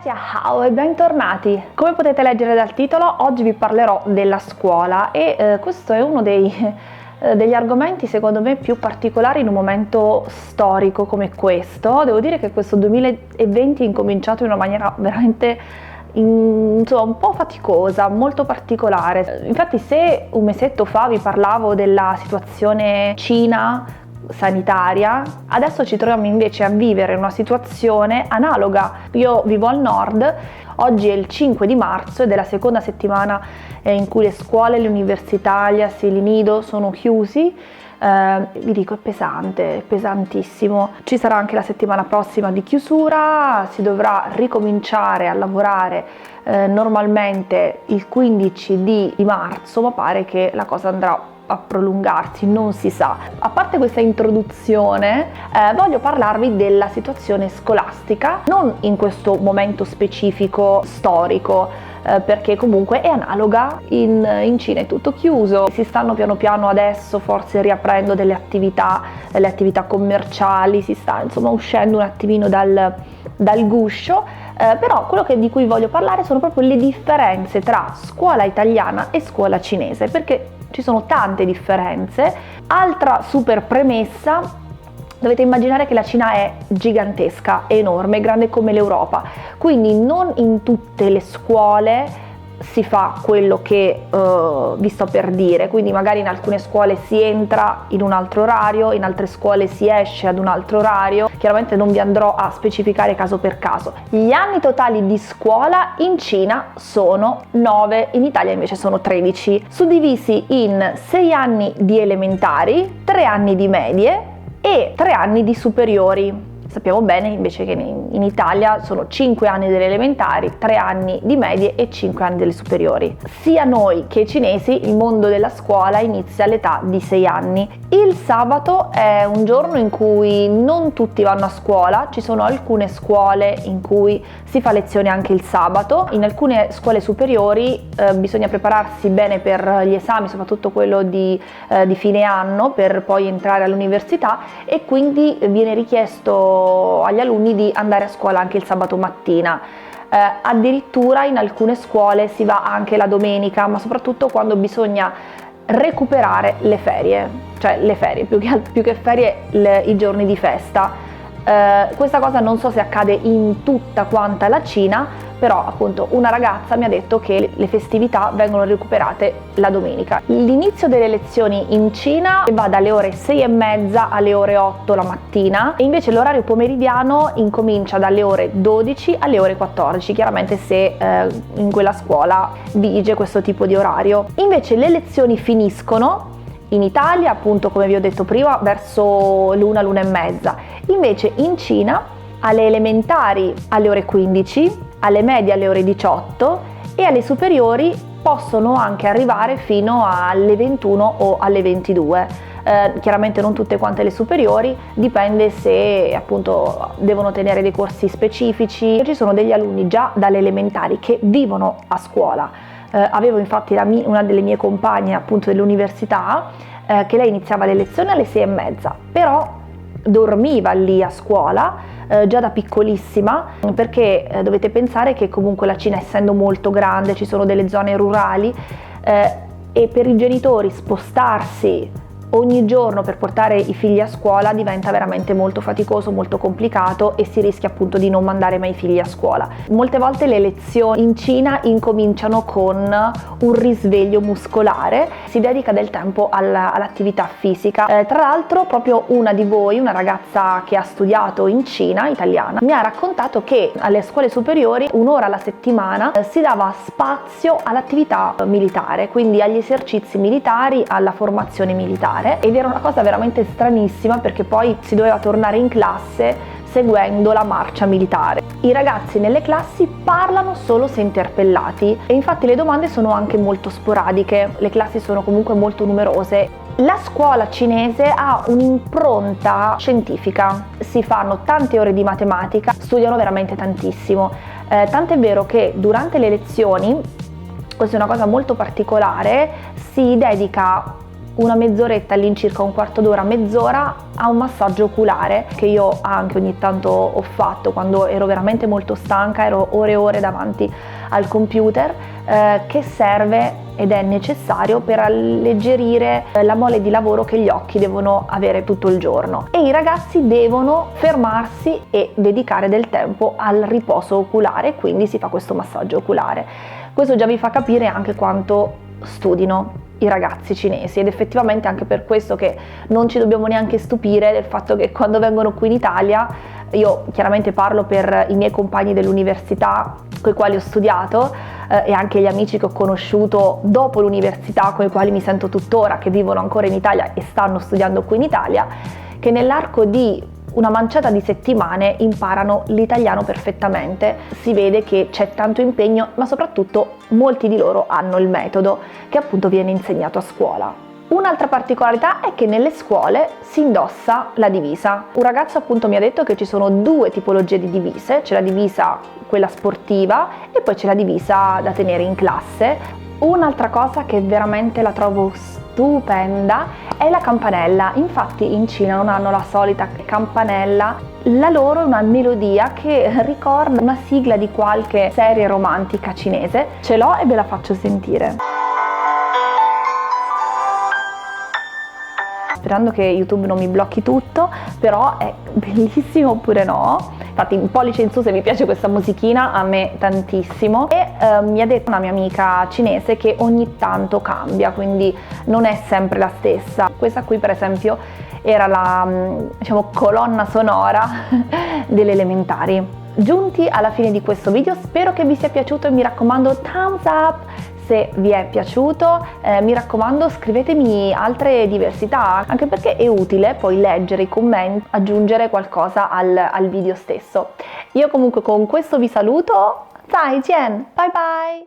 Ciao e bentornati! Come potete leggere dal titolo, oggi vi parlerò della scuola e questo è uno degli argomenti secondo me più particolari in un momento storico come questo. Devo dire che questo 2020 è incominciato in una maniera veramente un po' faticosa, molto particolare. Infatti se un mesetto fa vi parlavo della situazione Cina sanitaria, adesso ci troviamo invece a vivere una situazione analoga. Io vivo al nord, oggi è il 5 di marzo ed è la seconda settimana in cui le scuole, le università, gli asili nido sono chiusi. Vi dico, è pesante, è pesantissimo. Ci sarà anche la settimana prossima di chiusura, si dovrà ricominciare a lavorare normalmente il 15 di marzo, ma pare che la cosa andrà a prolungarsi, non si sa. A parte questa introduzione, voglio parlarvi della situazione scolastica, non in questo momento specifico storico, perché comunque è analoga. In Cina è tutto chiuso, si stanno piano piano adesso forse riaprendo le attività commerciali, si sta insomma uscendo un attimino dal guscio, però quello di cui voglio parlare sono proprio le differenze tra scuola italiana e scuola cinese, perché ci sono tante differenze. Altra super premessa: dovete immaginare che la Cina è gigantesca, è enorme, grande come l'Europa, quindi non in tutte le scuole si fa quello che vi sto per dire, quindi magari in alcune scuole si entra in un altro orario, in altre scuole si esce ad un altro orario. Chiaramente non vi andrò a specificare caso per caso. Gli anni totali di scuola in Cina sono 9, in Italia invece sono 13, suddivisi in 6 anni di elementari, 3 anni di medie e 3 anni di superiori. Sappiamo bene invece che in Italia sono 5 anni delle elementari, 3 anni di medie e 5 anni delle superiori. Sia noi che i cinesi il mondo della scuola inizia all'età di 6 anni. Il sabato è un giorno in cui non tutti vanno a scuola, ci sono alcune scuole in cui si fa lezione anche il sabato. In alcune scuole superiori bisogna prepararsi bene per gli esami, soprattutto quello di fine anno, per poi entrare all'università, e quindi viene richiesto agli alunni di andare a scuola anche il sabato mattina. Addirittura in alcune scuole si va anche la domenica, ma soprattutto quando bisogna recuperare le ferie, cioè le ferie, più che ferie, i giorni di festa. Questa cosa non so se accade in tutta quanta la Cina, però appunto una ragazza mi ha detto che le festività vengono recuperate la domenica. L'inizio delle lezioni in Cina va dalle ore 6:30 alle ore 8 la mattina, e invece l'orario pomeridiano incomincia dalle ore 12 alle ore 14, chiaramente se in quella scuola vige questo tipo di orario. Invece le lezioni finiscono in Italia, appunto come vi ho detto prima, verso l'1-1:30. Invece in Cina alle elementari alle ore 15, alle medie alle ore 18 e alle superiori possono anche arrivare fino alle 21 o alle 22. Chiaramente non tutte quante le superiori, dipende se appunto devono tenere dei corsi specifici. Ci sono degli alunni già dalle elementari che vivono a scuola. Avevo infatti una delle mie compagne appunto dell'università che lei iniziava le lezioni alle 6:30, però dormiva lì a scuola già da piccolissima, perché dovete pensare che comunque la Cina, essendo molto grande, ci sono delle zone rurali e per i genitori spostarsi ogni giorno per portare i figli a scuola diventa veramente molto faticoso, molto complicato, e si rischia appunto di non mandare mai i figli a scuola. Molte volte le lezioni in Cina incominciano con un risveglio muscolare, si dedica del tempo all'attività fisica. Tra l'altro proprio una di voi, una ragazza che ha studiato in Cina, italiana, mi ha raccontato che alle scuole superiori 1 ora alla settimana si dava spazio all'attività militare, quindi agli esercizi militari, alla formazione militare. Ed era una cosa veramente stranissima, perché poi si doveva tornare in classe seguendo la marcia militare. I ragazzi nelle classi parlano solo se interpellati, e infatti le domande sono anche molto sporadiche, le classi sono comunque molto numerose. La scuola cinese ha un'impronta scientifica, si fanno tante ore di matematica, studiano veramente tantissimo, tant'è vero che durante le lezioni, questa è una cosa molto particolare, si dedica una mezz'oretta, all'incirca un quarto d'ora, mezz'ora a un massaggio oculare che io anche ogni tanto ho fatto quando ero veramente molto stanca, ero ore e ore davanti al computer, che serve ed è necessario per alleggerire la mole di lavoro che gli occhi devono avere tutto il giorno, e i ragazzi devono fermarsi e dedicare del tempo al riposo oculare, quindi si fa questo massaggio oculare. Questo già vi fa capire anche quanto studino i ragazzi cinesi, ed effettivamente anche per questo che non ci dobbiamo neanche stupire del fatto che quando vengono qui in Italia, io chiaramente parlo per i miei compagni dell'università con i quali ho studiato, e anche gli amici che ho conosciuto dopo l'università, con i quali mi sento tuttora, che vivono ancora in Italia e stanno studiando qui in Italia, che nell'arco di una manciata di settimane imparano l'italiano perfettamente. Si vede che c'è tanto impegno, ma soprattutto molti di loro hanno il metodo che appunto viene insegnato a scuola. Un'altra particolarità è che nelle scuole si indossa la divisa. Un ragazzo appunto mi ha detto che ci sono due tipologie di divise, c'è la divisa quella sportiva e poi c'è la divisa da tenere in classe. Un'altra cosa che veramente la trovo stupenda è la campanella. Infatti in Cina non hanno la solita campanella, la loro è una melodia che ricorda una sigla di qualche serie romantica cinese. Ce l'ho e ve la faccio sentire. Sperando che YouTube non mi blocchi tutto, però è bellissimo oppure no? Infatti un pollice in su se vi piace questa musichina, a me tantissimo. E mi ha detto una mia amica cinese che ogni tanto cambia, quindi non è sempre la stessa. Questa qui per esempio era la, diciamo, colonna sonora delle elementari. Giunti alla fine di questo video, spero che vi sia piaciuto e mi raccomando thumbs up se vi è piaciuto. Mi raccomando, scrivetemi altre diversità, anche perché è utile poi leggere i commenti, aggiungere qualcosa al video stesso. Io comunque con questo vi saluto, 再见, bye bye!